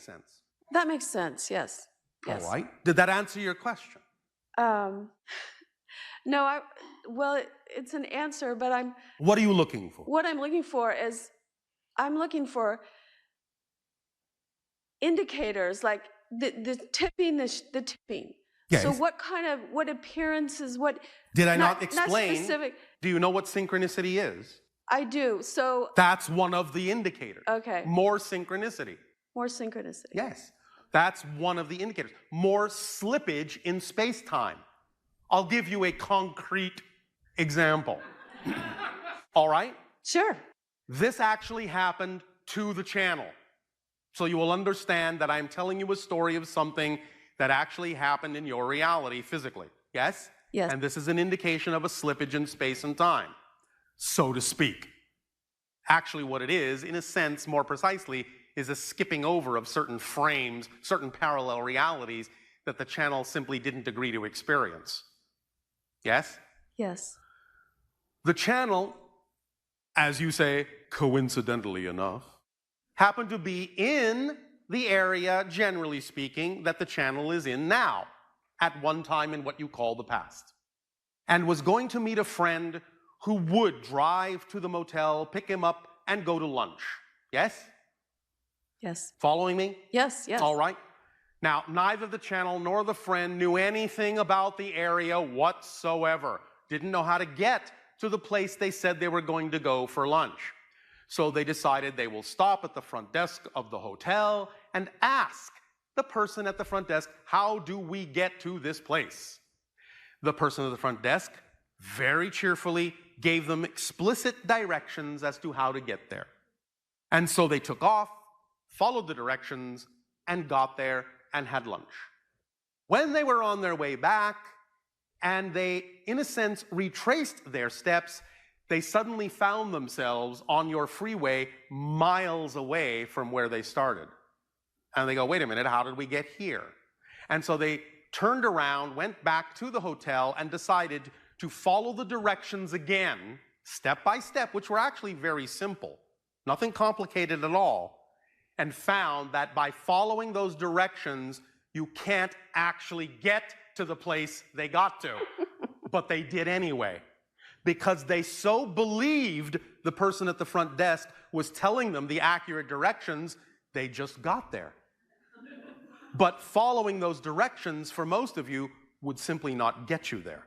sense? That makes sense, yes. Yes. All right. Did that answer your question? No, well, it's an answer, but What are you looking for? what I'm looking for is, I'm looking for indicators, like the tipping, the tipping. Yes. So what appearances, what... Did I not explain? Not specific. Do you know what synchronicity is? I do, so... That's one of the indicators. Okay. More synchronicity. More synchronicity. Yes. That's one of the indicators. More slippage in space-time. I'll give you a concrete example. All right? Sure. This actually happened to the channel. So you will understand that I'm telling you a story of something that actually happened in your reality physically. Yes? Yes. And this is an indication of a slippage in space and time, so to speak. Actually, what it is, in a sense, more precisely, is a skipping over of certain frames, certain parallel realities that the channel simply didn't agree to experience. Yes? Yes. The channel, as you say, coincidentally enough, happened to be in the area, generally speaking, that the channel is in now, at one time in what you call the past, and was going to meet a friend who would drive to the motel, pick him up, and go to lunch. Yes? Yes. Following me? Yes, yes. All right. Now, neither the channel nor the friend knew anything about the area whatsoever. Didn't know how to get to the place they said they were going to go for lunch. So they decided they will stop at the front desk of the hotel and ask the person at the front desk, how do we get to this place? The person at the front desk very cheerfully gave them explicit directions as to how to get there. And so they took off, followed the directions, and got there and had lunch. When they were on their way back, and they, in a sense, retraced their steps, they suddenly found themselves on your freeway miles away from where they started. And they go, wait a minute, how did we get here? And so they turned around, went back to the hotel, and decided to follow the directions again, step by step, which were actually very simple, nothing complicated at all, and found that by following those directions, you can't actually get to the place they got to. But they did anyway, because they so believed the person at the front desk was telling them the accurate directions, they just got there. But following those directions, for most of you, would simply not get you there.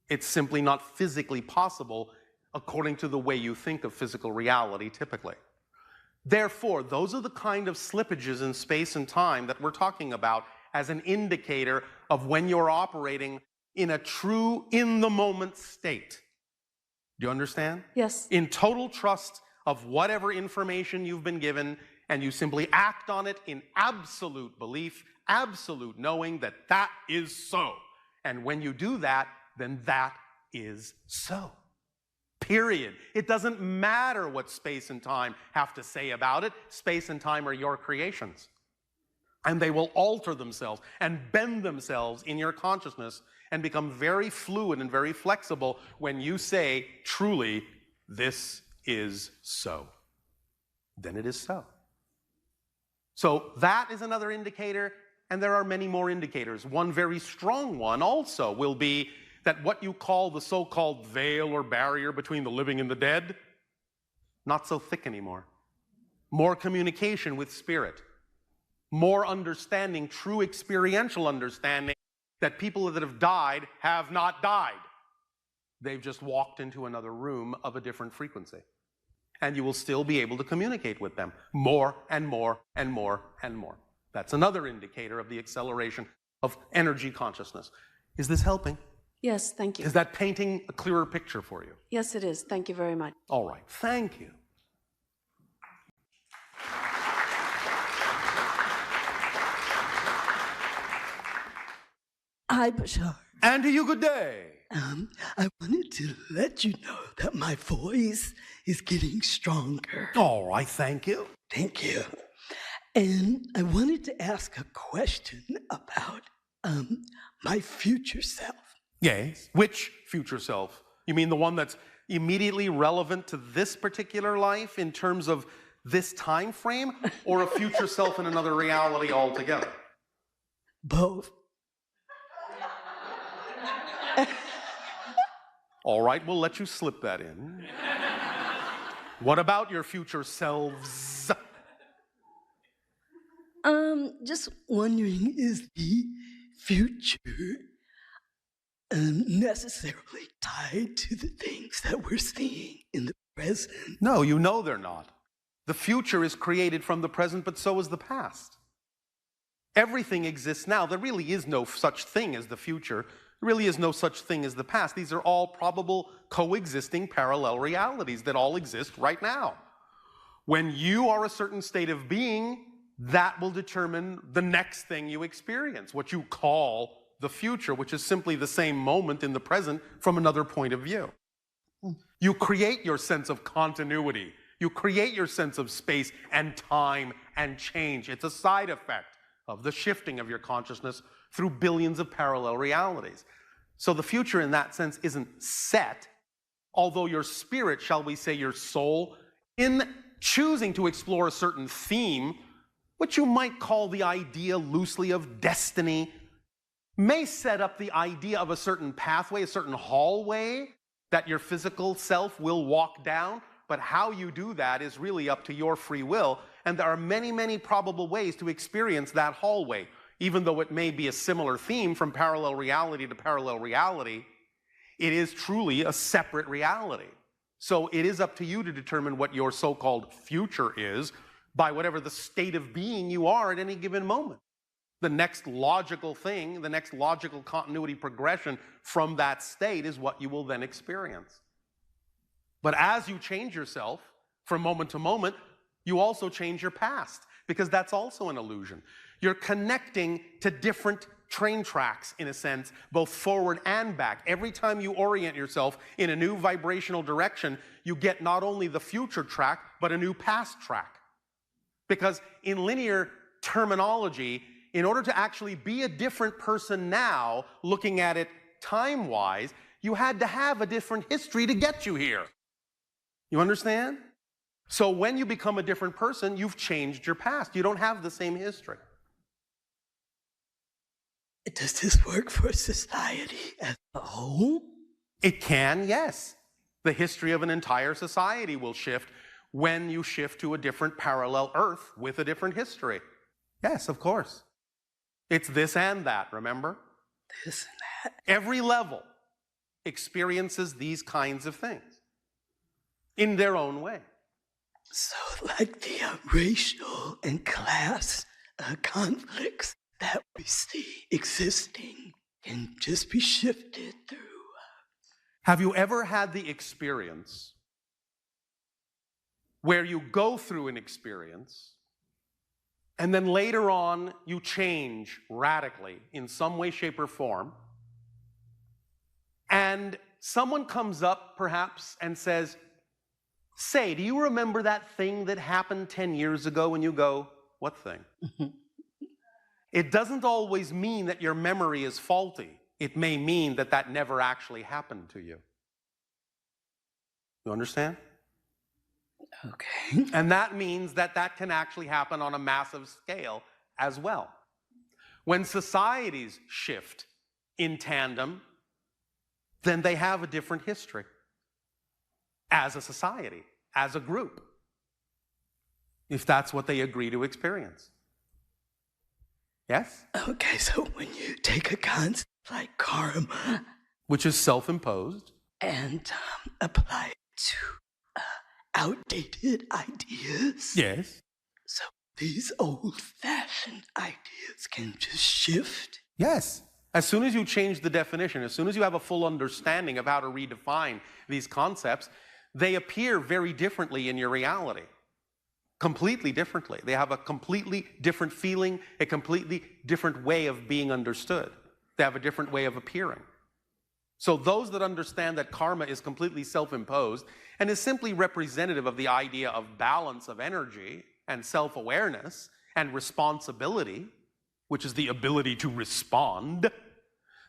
It's simply not physically possible according to the way you think of physical reality typically. Therefore, those are the kind of slippages in space and time that we're talking about as an indicator of when you're operating in a true, in-the-moment state. Do you understand? Yes. In total trust of whatever information you've been given, and you simply act on it in absolute belief, absolute knowing that that is so. And when you do that, then that is so. Period. It doesn't matter what space and time have to say about it. Space and time are your creations. And they will alter themselves and bend themselves in your consciousness and become very fluid and very flexible when you say, truly, this is so. Then it is so. So that is another indicator, and there are many more indicators. One very strong one also will be that what you call the so-called veil or barrier between the living and the dead, not so thick anymore. More communication with spirit. More understanding, true experiential understanding that people that have died have not died. They've just walked into another room of a different frequency. And you will still be able to communicate with them more and more and more and more. That's another indicator of the acceleration of energy consciousness. Is this helping? Yes, thank you. Is that painting a clearer picture for you? Yes, it is. Thank you very much. All right. Thank you. Hi, Bashar. And to you, good day. I wanted to let you know that my voice is getting stronger. All right, thank you. Thank you. And I wanted to ask a question about my future self. Yes. Which future self? You mean the one that's immediately relevant to this particular life in terms of this time frame or a future self in another reality altogether? Both. All right, we'll let you slip that in. What about your future selves? Just wondering, is the future necessarily tied to the things that we're seeing in the present? No, you know they're not. The future is created from the present, but so is the past. Everything exists now. There really is no such thing as the future. There really is no such thing as the past. These are all probable coexisting parallel realities that all exist right now. When you are a certain state of being, that will determine the next thing you experience, what you call the future, which is simply the same moment in the present from another point of view. You create your sense of continuity. You create your sense of space and time and change. It's a side effect of the shifting of your consciousness through billions of parallel realities. So the future in that sense isn't set, although your spirit, shall we say your soul, in choosing to explore a certain theme, which you might call the idea loosely of destiny, may set up the idea of a certain pathway, a certain hallway that your physical self will walk down, but how you do that is really up to your free will, and there are many, many probable ways to experience that hallway. Even though it may be a similar theme from parallel reality to parallel reality, it is truly a separate reality. So it is up to you to determine what your so-called future is by whatever the state of being you are at any given moment. The next logical thing, the next logical continuity progression from that state is what you will then experience. But as you change yourself from moment to moment, you also change your past, because that's also an illusion. You're connecting to different train tracks, in a sense, both forward and back. Every time you orient yourself in a new vibrational direction, you get not only the future track, but a new past track. Because in linear terminology, in order to actually be a different person now, looking at it time-wise, you had to have a different history to get you here. You understand? So when you become a different person, you've changed your past. You don't have the same history. Does this work for society as a whole? It can, yes. The history of an entire society will shift when you shift to a different parallel Earth with a different history. Yes, of course. It's this and that, remember? This and that. Every level experiences these kinds of things in their own way. So like the racial and class conflicts that we see existing can just be shifted through. Have you ever had the experience where you go through an experience and then later on you change radically in some way, shape, or form, and someone comes up perhaps and says, "Say, do you remember that thing that happened 10 years ago?" And you go, "What thing?" It doesn't always mean that your memory is faulty. It may mean that that never actually happened to you. You understand? Okay. And that means that that can actually happen on a massive scale as well. When societies shift in tandem, then they have a different history as a society, as a group, if that's what they agree to experience. Yes? Okay, so when you take a concept like karma, Which is self-imposed, and apply it to outdated ideas. yes, So these old-fashioned ideas can just shift. yes. As soon as you change the definition, as soon as you have a full understanding of how to redefine these concepts, they appear very differently in your reality. Completely differently. They have a completely different feeling, a completely different way of being understood. They have a different way of appearing. So those that understand that karma is completely self-imposed and is simply representative of the idea of balance of energy and self-awareness and responsibility, which is the ability to respond,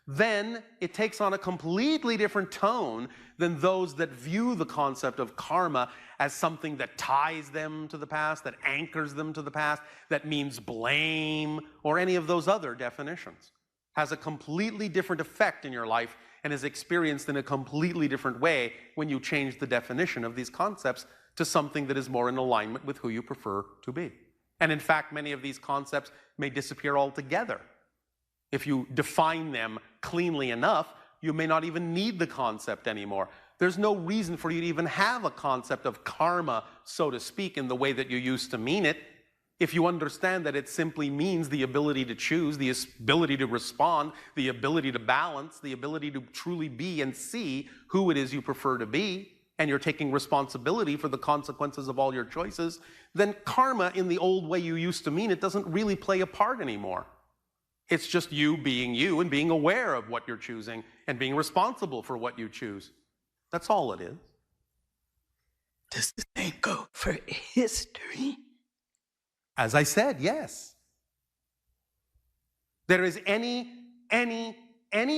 then it takes on a completely different tone than those that view the concept of karma as something that ties them to the past, that anchors them to the past, that means blame, or any of those other definitions. Has a completely different effect in your life and is experienced in a completely different way when you change the definition of these concepts to something that is more in alignment with who you prefer to be. And in fact, many of these concepts may disappear altogether. If you define them cleanly enough, you may not even need the concept anymore. There's no reason for you to even have a concept of karma, so to speak, in the way that you used to mean it. If you understand that it simply means the ability to choose, the ability to respond, the ability to balance, the ability to truly be and see who it is you prefer to be, and you're taking responsibility for the consequences of all your choices, then karma in the old way you used to mean it doesn't really play a part anymore. It's just you and being aware of what you're choosing and being responsible for what you choose. That's all it is. Does the same go for history? As I said, yes. There is any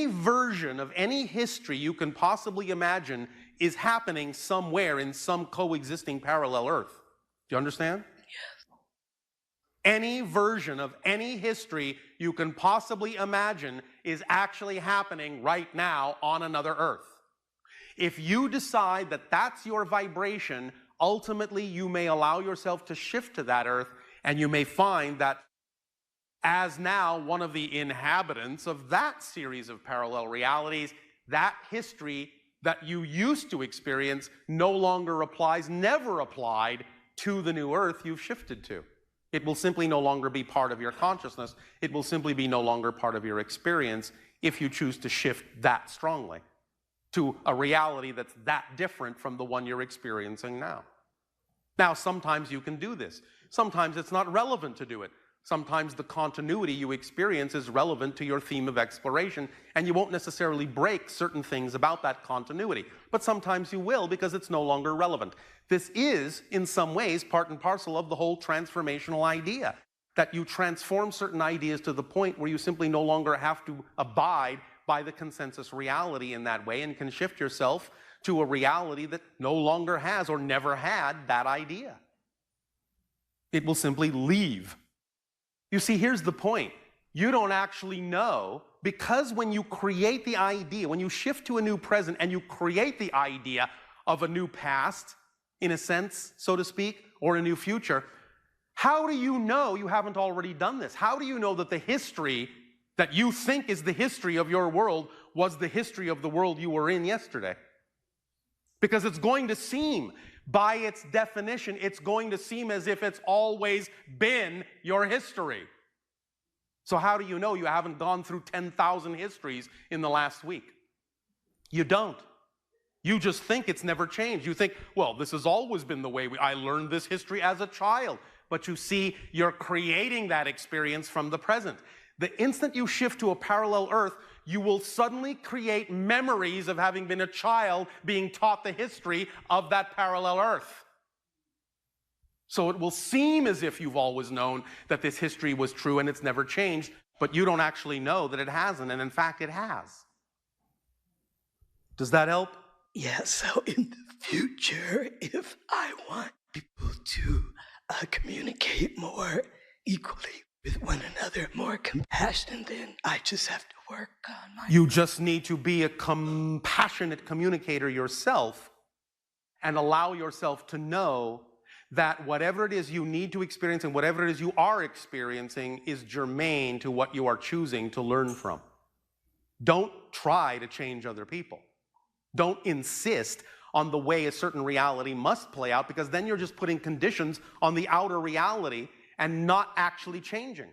version of any history you can possibly imagine is happening somewhere in some coexisting parallel Earth. Do you understand? Any version of any history you can possibly imagine is actually happening right now on another Earth. If you decide that that's your vibration, ultimately you may allow yourself to shift to that Earth, and you may find that as now one of the inhabitants of that series of parallel realities, that history that you used to experience no longer applies, never applied to the new Earth you've shifted to. It will simply no longer be part of your consciousness. It will simply be no longer part of your experience if you choose to shift that strongly to a reality that's that different from the one you're experiencing now. Now, sometimes you can do this. Sometimes it's not relevant to do it. Sometimes the continuity you experience is relevant to your theme of exploration, and you won't necessarily break certain things about that continuity. But sometimes you will, because it's no longer relevant. This is, in some ways, part and parcel of the whole transformational idea, that you transform certain ideas to the point where you simply no longer have to abide by the consensus reality in that way, and can shift yourself to a reality that no longer has or never had that idea. It will simply leave. You see, here's the point. You don't actually know, because when you create the idea, when you shift to a new present and you create the idea of a new past, in a sense, so to speak, or a new future, how do you know you haven't already done this? How do you know that the history that you think is the history of your world was the history of the world you were in yesterday? Because it's going to seem, by its definition, it's going to seem as if it's always been your history. So how do you know you haven't gone through 10,000 histories in the last week? You don't. You just think it's never changed. You think, well, this has always been the way I learned this history as a child. But you see, you're creating that experience from the present. The instant you shift to a parallel Earth, you will suddenly create memories of having been a child being taught the history of that parallel Earth. So it will seem as if you've always known that this history was true and it's never changed, but you don't actually know that it hasn't, and in fact it has. Does that help? Yeah, so in the future, if I want people to communicate more equally with one another, more compassion, then I just have to work on my... You just need to be a compassionate communicator yourself and allow yourself to know that whatever it is you need to experience and whatever it is you are experiencing is germane to what you are choosing to learn from. Don't try to change other people. Don't insist on the way a certain reality must play out, because then you're just putting conditions on the outer reality and not actually changing.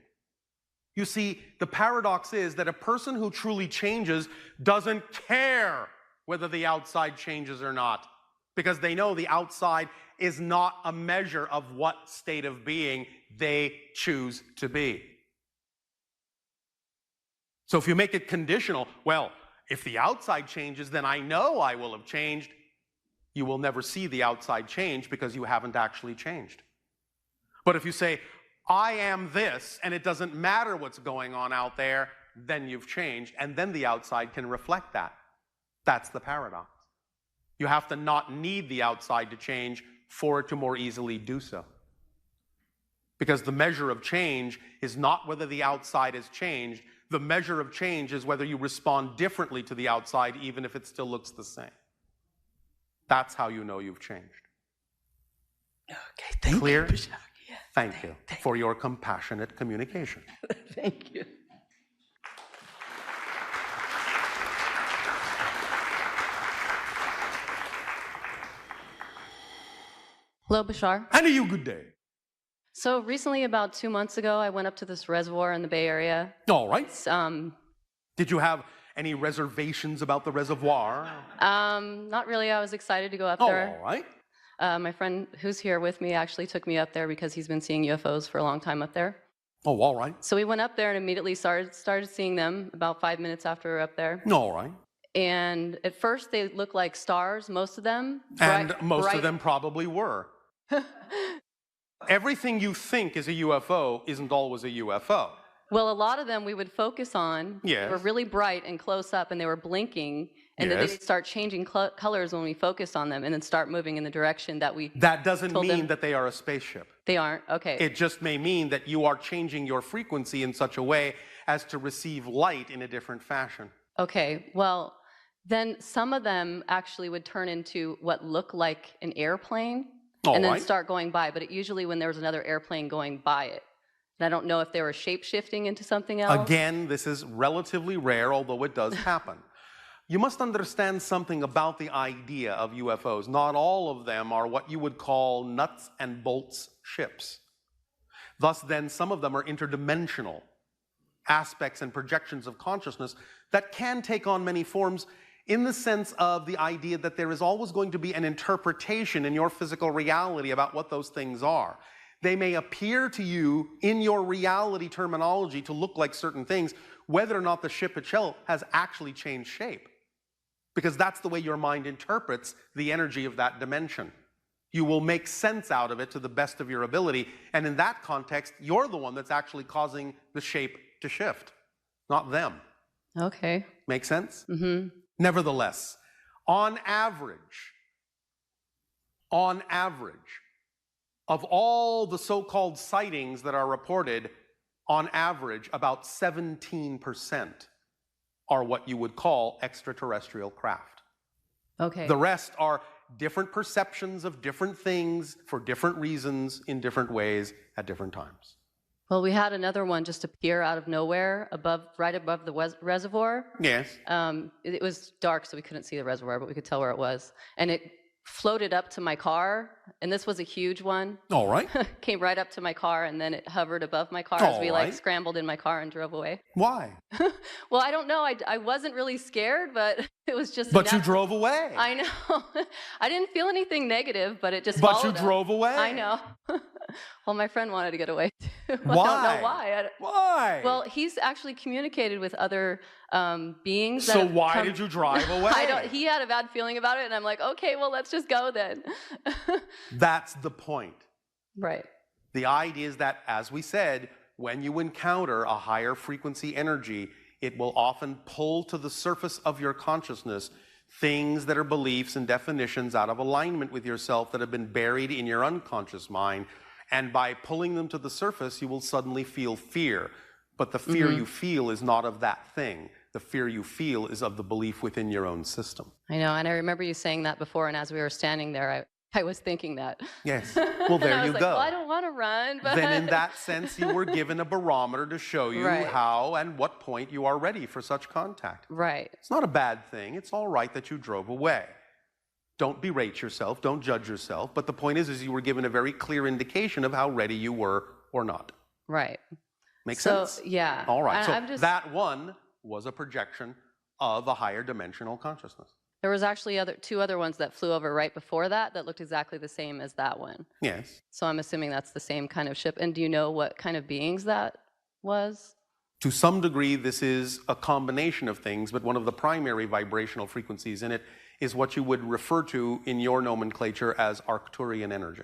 You see, the paradox is that a person who truly changes doesn't care whether the outside changes or not, because they know the outside is not a measure of what state of being they choose to be. So if you make it conditional, well, if the outside changes, then I know I will have changed. You will never see the outside change because you haven't actually changed. But if you say, I am this, and it doesn't matter what's going on out there, then you've changed, and then the outside can reflect that. That's the paradox. You have to not need the outside to change for it to more easily do so. Because the measure of change is not whether the outside has changed. The measure of change is whether you respond differently to the outside, even if it still looks the same. That's how you know you've changed. Okay, thank Clear? you, Bashar. Yeah, Thank you for your compassionate communication. thank you. Hello, Bashar. And to you, good day. So recently, about 2 months ago, I went up to this reservoir in the Bay Area. All right. It's, Did you have any reservations about the reservoir? not really. I was excited to go up Oh, there. all right. My friend who's here with me actually took me up there because he's been seeing UFOs for a long time up there. Oh, all right. So we went up there and immediately started seeing them about 5 minutes after we were up there. All right. And at first, they looked like stars, most of them. And most bright. of them probably were. Everything you think is a UFO isn't always a UFO. Well, a lot of them we would focus on. Yes. They were really bright and close up, and they were blinking. And then Yes. they'd start changing colors when we focused on them, and then start moving in the direction that we... That doesn't Told mean them- that they are a spaceship. They aren't? Okay. It just may mean that you are changing your frequency in such a way as to receive light in a different fashion. Okay. Well, then some of them actually would turn into what looked like an airplane, All and then right. start going by. But usually when there was another airplane going by it. And I don't know if they were shape-shifting into something else. Again, this is relatively rare, although it does happen. You must understand something about the idea of UFOs. Not all of them are what you would call nuts and bolts ships. Thus, then, some of them are interdimensional aspects and projections of consciousness that can take on many forms, in the sense of the idea that there is always going to be an interpretation in your physical reality about what those things are. They may appear to you in your reality terminology to look like certain things, whether or not the ship itself has actually changed shape. Because that's the way your mind interprets the energy of that dimension. You will make sense out of it to the best of your ability, and in that context, you're the one that's actually causing the shape to shift, not them. Okay. Make sense? Mm-hmm. Nevertheless, on average, of all the so-called sightings that are reported, on average, about 17% are what you would call extraterrestrial craft. Okay. The rest are different perceptions of different things for different reasons in different ways at different times. Well, we had another one just appear out of nowhere, right above the reservoir. Yes. It was dark, so we couldn't see the reservoir, but we could tell where it was. And it floated up to my car, and this was a huge one. All right. Came right up to my car, and then it hovered above my car as we All right. scrambled in my car and drove away. Why? Well, I don't know. I wasn't really scared, but it was just. But you drove away. I know. I didn't feel anything negative, but it just. But you followed us. drove away. I know. Well, my friend wanted to get away too. Why? I don't know why. Why? Well, he's actually communicated with other beings. So why did you drive away? He had a bad feeling about it, and I'm like, okay, well, let's just go then. That's the point. Right. The idea is that, as we said, when you encounter a higher frequency energy, it will often pull to the surface of your consciousness things that are beliefs and definitions out of alignment with yourself that have been buried in your unconscious mind. And by pulling them to the surface, you will suddenly feel fear. But the fear you feel is not of that thing. The fear you feel is of the belief within your own system. I know, and I remember you saying that before, and as we were standing there, I was thinking that. Yes. Well, there and I you was go. Like, well, I don't want to run. But Then in that sense, you were given a barometer to show you Right. how and what point you are ready for such contact. Right. It's not a bad thing. It's all right that you drove away. Don't berate yourself. Don't judge yourself. But the point is you were given a very clear indication of how ready you were or not. Right. Make So, sense? yeah. All right. And So I'm just- that one was a projection of a higher dimensional consciousness. There was actually two other ones that flew over right before that looked exactly the same as that one. Yes. So I'm assuming that's the same kind of ship. And do you know what kind of beings that was? To some degree, this is a combination of things, but one of the primary vibrational frequencies in it is what you would refer to in your nomenclature as Arcturian energy.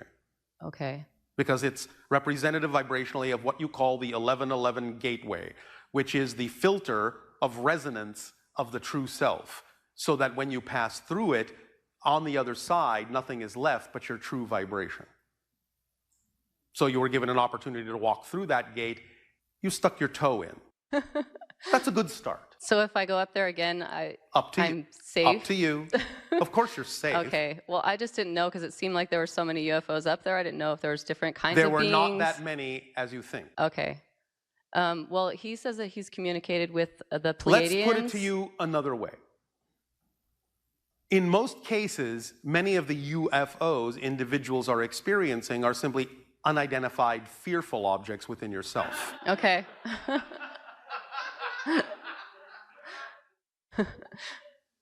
Okay. because it's representative vibrationally of what you call the 1111 gateway, which is the filter of resonance of the true self, so that when you pass through it, on the other side, nothing is left but your true vibration. So you were given an opportunity to walk through that gate, you stuck your toe in. That's a good start. So if I go up there again, I'm safe? Up to you. Of course you're safe. Okay. Well, I just didn't know because it seemed like there were so many UFOs up there. I didn't know if there was different kinds of beings. There were not that many as you think. Okay. Well, he says that he's communicated with the Pleiadians. Let's put it to you another way. In most cases, many of the UFOs individuals are experiencing are simply unidentified, fearful objects within yourself. Okay.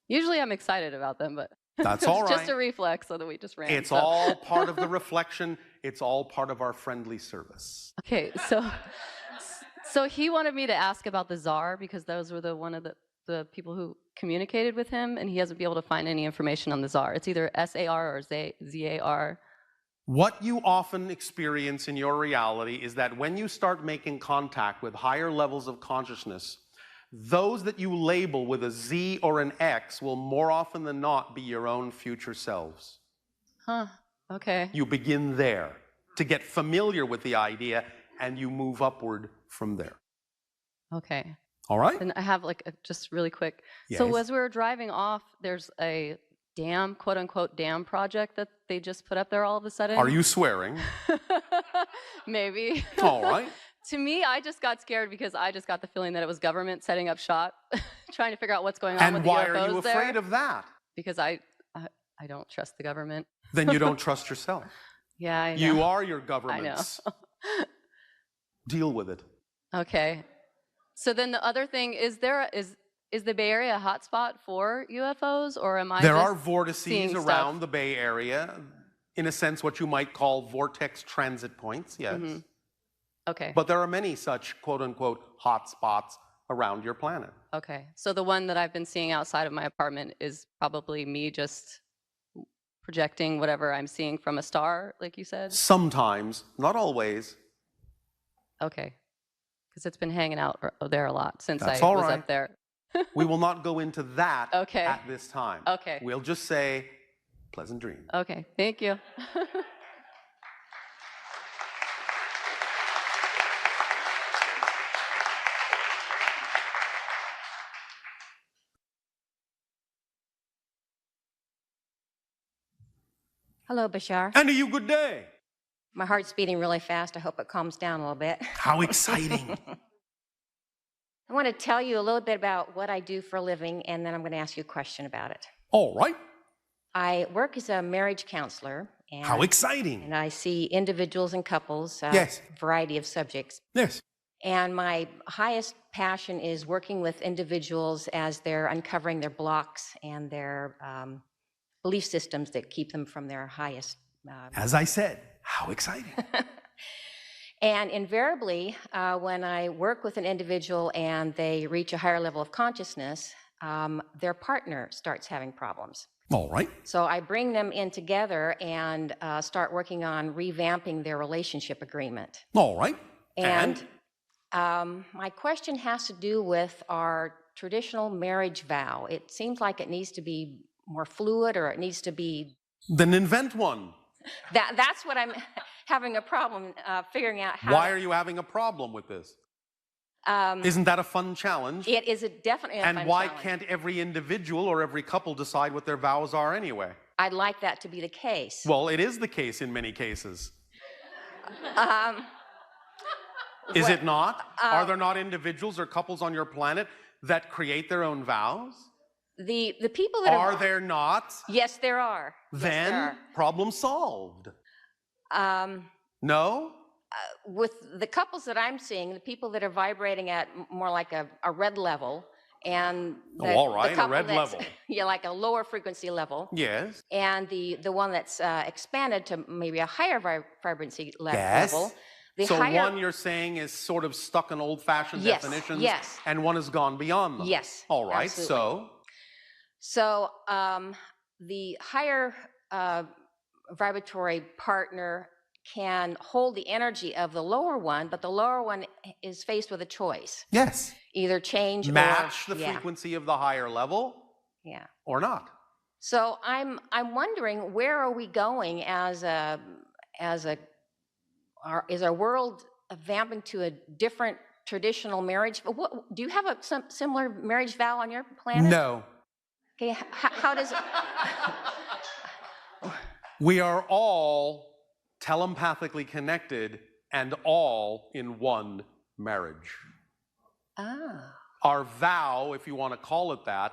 Usually I'm excited about them, but that's all right. Just a reflex so that we just ran. It's all part of the reflection. It's all part of our friendly service. Okay, so he wanted me to ask about the Tsar because those were one of the people who communicated with him, and he hasn't been able to find any information on the Tsar. It's either SAR or ZAR. What you often experience in your reality is that when you start making contact with higher levels of consciousness, those that you label with a Z or an X will more often than not be your own future selves. Huh, okay. You begin there to get familiar with the idea, and you move upward from there. Okay. All right? And I have just really quick. Yes. So as we were driving off, there's a dam, quote unquote, dam project that they just put up there all of a sudden. Are you swearing? Maybe. All right. To me, I just got scared because I just got the feeling that it was government setting up shop, trying to figure out what's going on with the UFOs there. And why are you afraid of that? Because I don't trust the government. Then you don't trust yourself. Yeah, I know. You are your governments. I know. Deal with it. Okay. So then the other thing, is the Bay Area a hotspot for UFOs, or am I There just are vortices around stuff? the Bay Area, in a sense what you might call vortex transit points, yes. Mm-hmm. Okay. But there are many such quote-unquote hot spots around your planet. Okay. So the one that I've been seeing outside of my apartment is probably me just projecting whatever I'm seeing from a star, like you said? Sometimes, not always. Okay. Because it's been hanging out there a lot since That's I all was right. up there. We will not go into that Okay. at this time. Okay. We'll just say, pleasant dreams. Okay. Thank you. Hello, Bashar. And to you, good day. My heart's beating really fast. I hope it calms down a little bit. How exciting. I want to tell you a little bit about what I do for a living, and then I'm going to ask you a question about it. All right. I work as a marriage counselor. And, How exciting. And I see individuals and couples, Yes. variety of subjects. Yes. And my highest passion is working with individuals as they're uncovering their blocks and their belief systems that keep them from their highest. As I said, how exciting. And invariably, when I work with an individual and they reach a higher level of consciousness, their partner starts having problems. All right. So I bring them in together and start working on revamping their relationship agreement. All right. And my question has to do with our traditional marriage vow. It seems like it needs to be more fluid, or it needs to be... Then invent one. That's what I'm having a problem figuring out how... Why are you having a problem with this? Isn't that a fun challenge? It is definitely a fun And why challenge. can't every individual or every couple decide what their vows are anyway? I'd like that to be the case. Well, it is the case in many cases. Is Well, it not? Are there not individuals or couples on your planet that create their own vows? The people that Are there not? Yes, there are. Then Yes, problem solved. there are. No? With the couples that I'm seeing, the people that are vibrating at more like a red level, and the, all right, the a couple red that's- level. Yeah, like a lower frequency level. Yes. And the one that's expanded to maybe a higher vibrancy Yes. level. The So higher, one you're saying is sort of stuck in old-fashioned Yes, definitions, yes. and one has gone beyond them. Yes, All right, absolutely. So the higher vibratory partner can hold the energy of the lower one, but the lower one is faced with a choice. Yes. Either change Match or, the yeah, frequency of the higher level yeah. or not. So I'm wondering, where are we going is our world vamping to a different traditional marriage? What, do you have some similar marriage vow on your planet? No. Okay, how does it? We are all telepathically connected and all in one marriage. Ah. Our vow, if you want to call it that,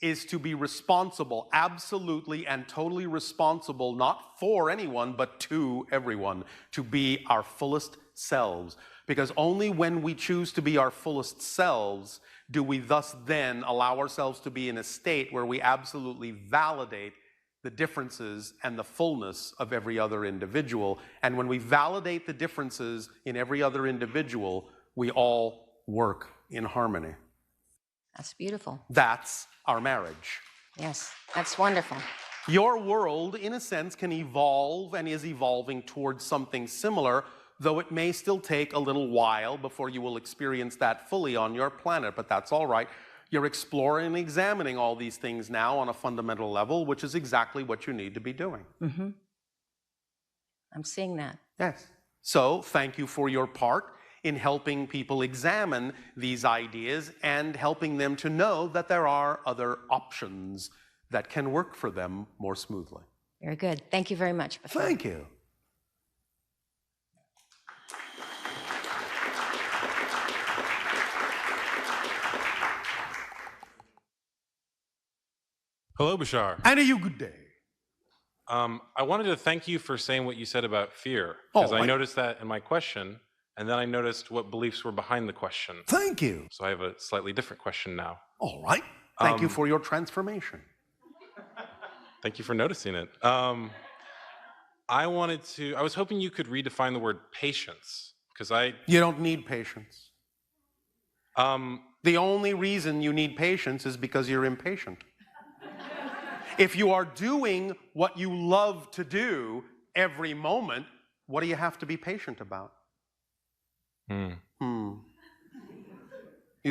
is to be responsible, absolutely and totally responsible, not for anyone, but to everyone, to be our fullest selves. Because only when we choose to be our fullest selves do we thus then allow ourselves to be in a state where we absolutely validate the differences and the fullness of every other individual. And when we validate the differences in every other individual, we all work in harmony. That's beautiful. That's our marriage. Yes, that's wonderful. Your world, in a sense, can evolve and is evolving towards something similar, though it may still take a little while before you will experience that fully on your planet, but that's all right. You're exploring and examining all these things now on a fundamental level, which is exactly what you need to be doing. Mm-hmm. I'm seeing that. Yes. So thank you for your part in helping people examine these ideas and helping them to know that there are other options that can work for them more smoothly. Very good. Thank you very much, Bashar. Thank you. Hello, Bashar. And a you good day. I wanted to thank you for saying what you said about fear, because Oh, I noticed that in my question, and then I noticed what beliefs were behind the question. Thank you. So I have a slightly different question now. All right. Thank you for your transformation. Thank you for noticing it. I was hoping you could redefine the word patience, because You don't need patience. The only reason you need patience is because you're impatient. If you are doing what you love to do every moment, what do you have to be patient about? You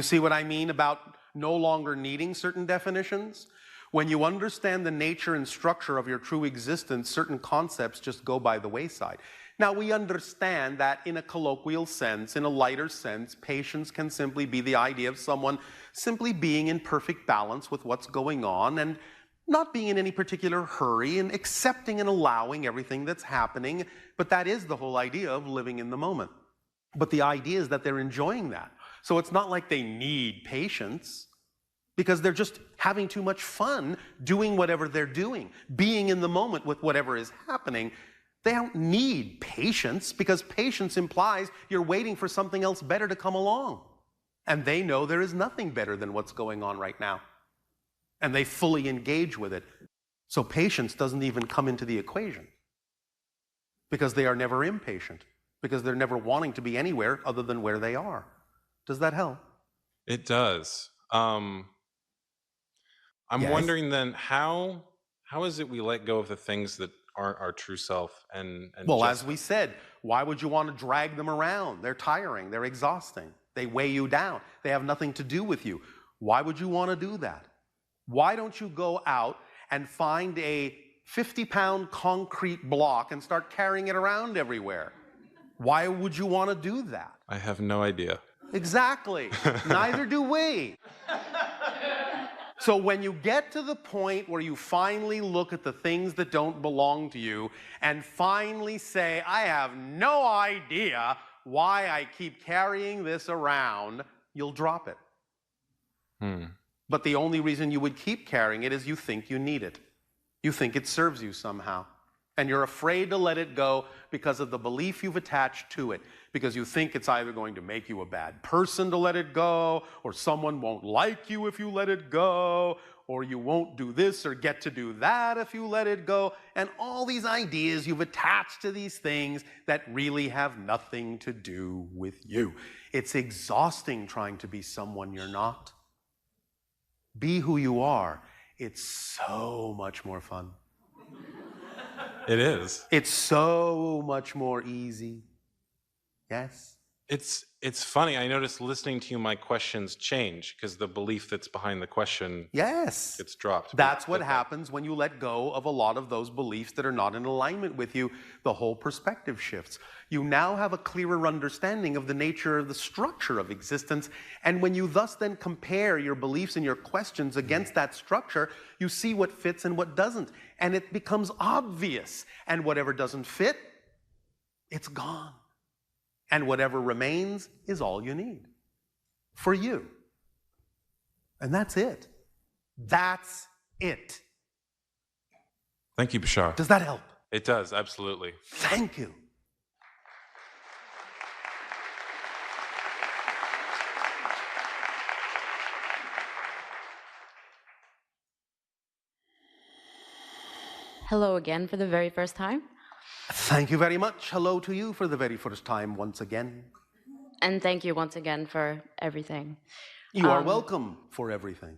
see what I mean about no longer needing certain definitions? When you understand the nature and structure of your true existence, certain concepts just go by the wayside. Now, we understand that in a colloquial sense, in a lighter sense, patience can simply be the idea of someone simply being in perfect balance with what's going on and not being in any particular hurry and accepting and allowing everything that's happening. But that is the whole idea of living in the moment. But the idea is that they're enjoying that. So it's not like they need patience, because they're just having too much fun doing whatever they're doing, being in the moment with whatever is happening. They don't need patience, because patience implies you're waiting for something else better to come along. And they know there is nothing better than what's going on right now. And they fully engage with it. So patience doesn't even come into the equation, because they are never impatient, because they're never wanting to be anywhere other than where they are. Does that help? It does. I'm wondering then, how is it we let go of the things that aren't our true self? And well, as we said, why would you want to drag them around? They're tiring, they're exhausting, they weigh you down, they have nothing to do with you. Why would you want to do that? Why don't you go out and find a 50-pound concrete block and start carrying it around everywhere? Why would you want to do that? I have no idea. Exactly. Neither do we. So when you get to the point where you finally look at the things that don't belong to you and finally say, I have no idea why I keep carrying this around, you'll drop it. But the only reason you would keep carrying it is you think you need it. You think it serves you somehow. And you're afraid to let it go because of the belief you've attached to it. Because you think it's either going to make you a bad person to let it go, or someone won't like you if you let it go, or you won't do this or get to do that if you let it go. And all these ideas you've attached to these things that really have nothing to do with you. It's exhausting trying to be someone you're not. Be who you are. It's so much more fun. It is. It's so much more easy. Yes? It's funny. I noticed listening to you, my questions change because the belief that's behind the question Yes. gets dropped. That's what happens when you let go of a lot of those beliefs that are not in alignment with you. The whole perspective shifts. You now have a clearer understanding of the nature of the structure of existence. And when you thus then compare your beliefs and your questions against that structure, you see what fits and what doesn't. And it becomes obvious. And whatever doesn't fit, it's gone. And whatever remains is all you need for you. And that's it. That's it. Thank you, Bashar. Does that help? It does, absolutely. Thank you. Hello again for the very first time. Thank you very much. Hello to you for the very first time once again. And thank you once again for everything. You are welcome for everything.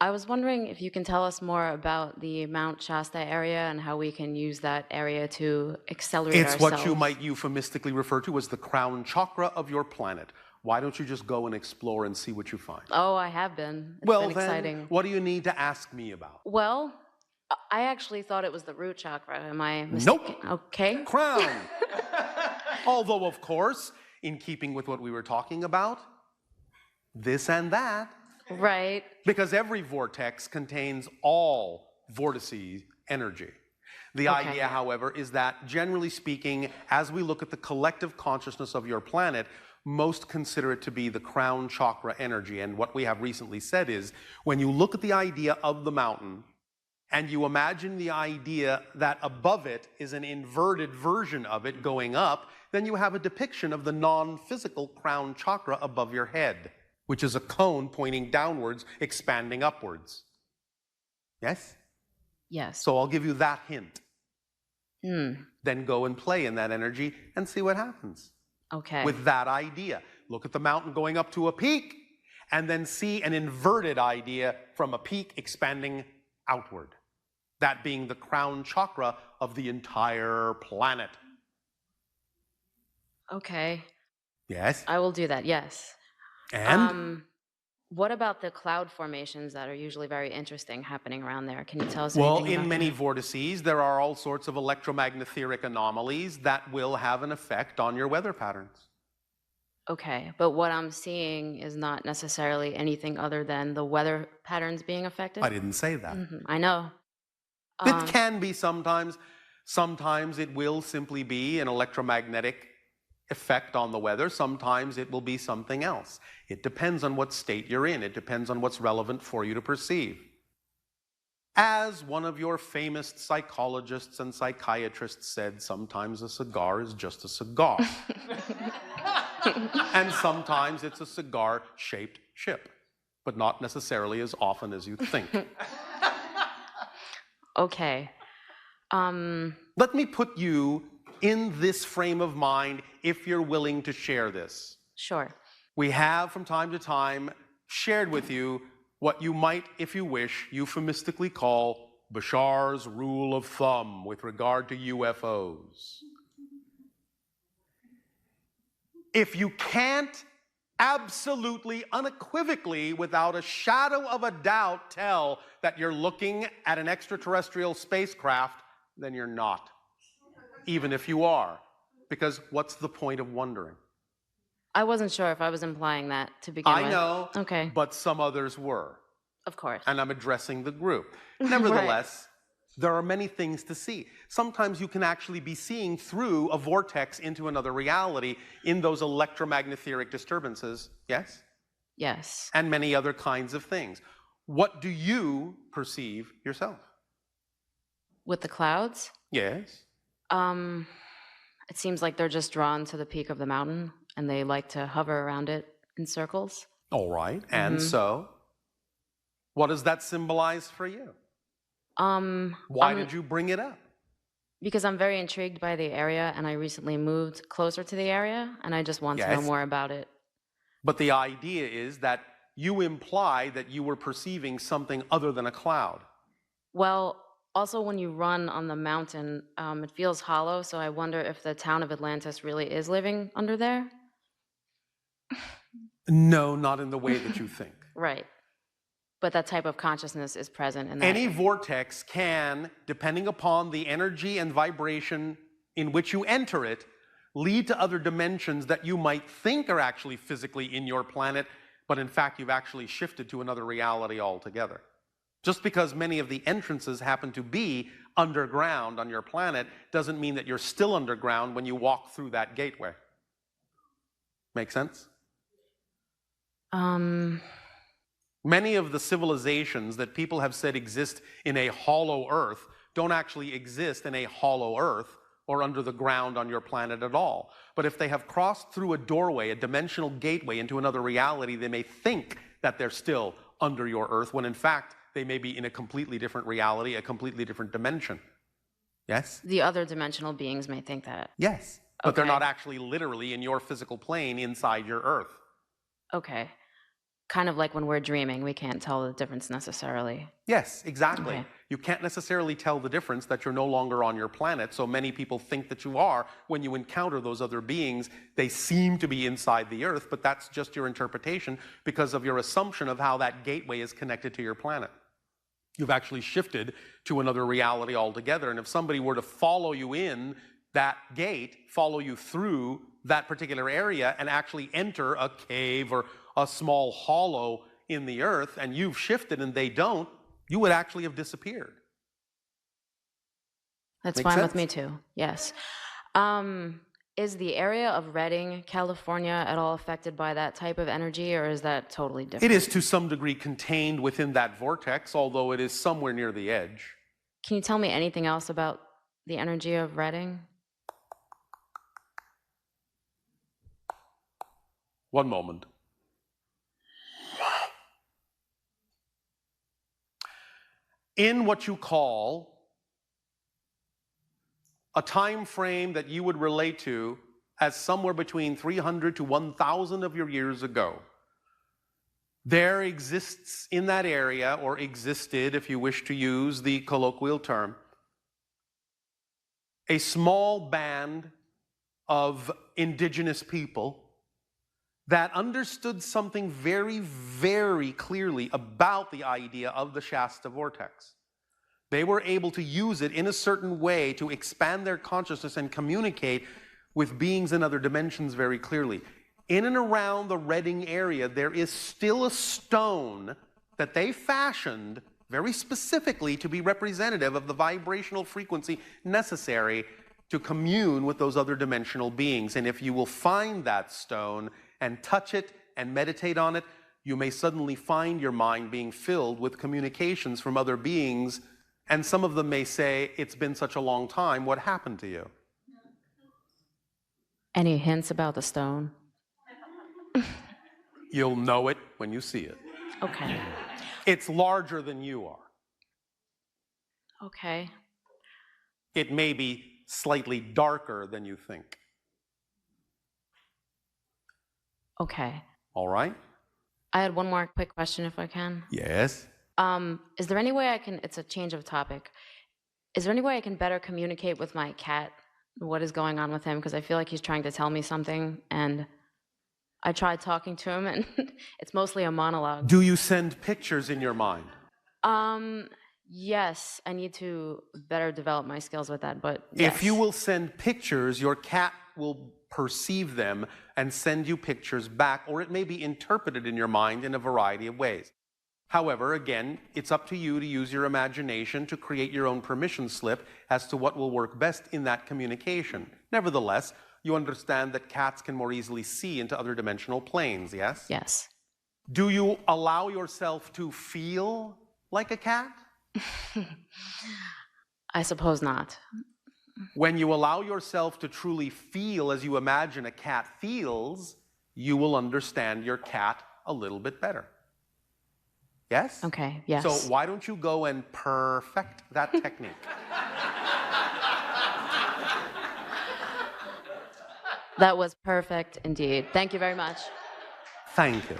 I was wondering if you can tell us more about the Mount Shasta area and how we can use that area to accelerate It's ourselves. what you might euphemistically refer to as the crown chakra of your planet. Why don't you just go and explore and see what you find? Oh, I have been. It's Well, been then, exciting. what do you need to ask me about? Well, I actually thought it was the root chakra. Am I mistaken? Nope. Okay. Crown. Although, of course, in keeping with what we were talking about, this and that. Right. Because every vortex contains all vortices energy. The Okay. idea, however, is that generally speaking, as we look at the collective consciousness of your planet, most consider it to be the crown chakra energy. And what we have recently said is, when you look at the idea of the mountain, and you imagine the idea that above it is an inverted version of it going up, then you have a depiction of the non-physical crown chakra above your head, which is a cone pointing downwards, expanding upwards. Yes? Yes. So I'll give you that hint. Hmm. Then go and play in that energy and see what happens. Okay. With that idea. Look at the mountain going up to a peak, and then see an inverted idea from a peak expanding outward. That being the crown chakra of the entire planet. Okay. Yes? I will do that. Yes. And? What about the cloud formations that are usually very interesting happening around there? Can you tell us Well, anything in about many that? vortices, there are all sorts of electromagnetic anomalies that will have an effect on your weather patterns. Okay, but what I'm seeing is not necessarily anything other than the weather patterns being affected? I didn't say that. I know. It can be sometimes. Sometimes it will simply be an electromagnetic effect on the weather. Sometimes it will be something else. It depends on what state you're in. It depends on what's relevant for you to perceive. As one of your famous psychologists and psychiatrists said, sometimes a cigar is just a cigar. And sometimes it's a cigar-shaped ship, but not necessarily as often as you think. Okay. Let me put you in this frame of mind if you're willing to share this. Sure. We have from time to time shared with you what you might, if you wish, euphemistically call Bashar's rule of thumb with regard to UFOs. If you can't absolutely, unequivocally, without a shadow of a doubt tell that you're looking at an extraterrestrial spacecraft, then you're not. Even if you are. Because what's the point of wondering? I wasn't sure if I was implying that to begin with. I know, Okay. but some others were. Of course. And I'm addressing the group. Nevertheless, there are many things to see. Sometimes you can actually be seeing through a vortex into another reality in those electromagnetic disturbances, yes? Yes. And many other kinds of things. What do you perceive yourself? With the clouds? Yes. It seems like they're just drawn to the peak of the mountain and they like to hover around it in circles. All right. And so, what does that symbolize for you? Why did you bring it up? Because I'm very intrigued by the area and I recently moved closer to the area and I just want to know more about it. But the idea is that you imply that you were perceiving something other than a cloud. Well, Also, when you run on the mountain, it feels hollow, so I wonder if the town of Atlantis really is living under there? No, not in the way that you think. Right. But that type of consciousness is present in that. Any vortex can, depending upon the energy and vibration in which you enter it, lead to other dimensions that you might think are actually physically in your planet, but in fact you've actually shifted to another reality altogether. Just because many of the entrances happen to be underground on your planet doesn't mean that you're still underground when you walk through that gateway. Make sense? Many of the civilizations that people have said exist in a hollow earth don't actually exist in a hollow earth or under the ground on your planet at all. But if they have crossed through a doorway, a dimensional gateway into another reality, they may think that they're still under your earth, when in fact they may be in a completely different reality, a completely different dimension. Yes? The other dimensional beings may think that. Yes. But they're Okay. not actually literally in your physical plane inside your earth. Okay. Kind of like when we're dreaming, we can't tell the difference necessarily. Yes, exactly. Okay. You can't necessarily tell the difference that you're no longer on your planet, so many people think that you are. When you encounter those other beings, they seem to be inside the earth, but that's just your interpretation because of your assumption of how that gateway is connected to your planet. You've actually shifted to another reality altogether, and if somebody were to follow you in that gate, follow you through that particular area, and actually enter a cave or a small hollow in the earth, and you've shifted and they don't, you would actually have disappeared. That's Make fine sense? with me too, yes. Is the area of Redding, California at all affected by that type of energy, or is that totally different? It is to some degree contained within that vortex, although it is somewhere near the edge. Can you tell me anything else about the energy of Redding? One moment. In what you call a time frame that you would relate to as somewhere between 300 to 1,000 of your years ago, there exists in that area, or existed if you wish to use the colloquial term, a small band of indigenous people that understood something very, very clearly about the idea of the Shasta vortex. They were able to use it in a certain way to expand their consciousness and communicate with beings in other dimensions very clearly. In and around the Redding area, there is still a stone that they fashioned very specifically to be representative of the vibrational frequency necessary to commune with those other dimensional beings. And if you will find that stone and touch it and meditate on it, you may suddenly find your mind being filled with communications from other beings, and some of them may say, "It's been such a long time, what happened to you?" Any hints about the stone? You'll know it when you see it. Okay. It's larger than you are. Okay. It may be slightly darker than you think. Okay. All right? I had one more quick question, if I can. Yes. Is there any way I can, it's a change of topic, is there any way I can better communicate with my cat what is going on with him? Because I feel like he's trying to tell me something, and I tried talking to him, and it's mostly a monologue. Do you send pictures in your mind? Yes, I need to better develop my skills with that, but yes. If you will send pictures, your cat will perceive them and send you pictures back, or it may be interpreted in your mind in a variety of ways. However, again, it's up to you to use your imagination to create your own permission slip as to what will work best in that communication. Nevertheless, you understand that cats can more easily see into other dimensional planes, yes? Yes. Do you allow yourself to feel like a cat? I suppose not. When you allow yourself to truly feel as you imagine a cat feels, you will understand your cat a little bit better. Yes? Okay, yes. So why don't you go and perfect that technique? That was perfect indeed. Thank you very much. Thank you.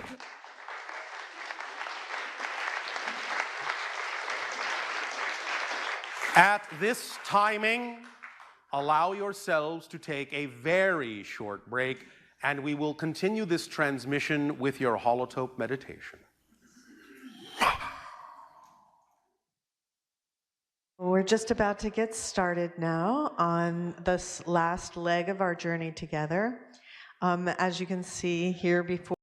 At this timing, allow yourselves to take a very short break, and we will continue this transmission with your holotope meditation. We're just about to get started now on this last leg of our journey together. As you can see here before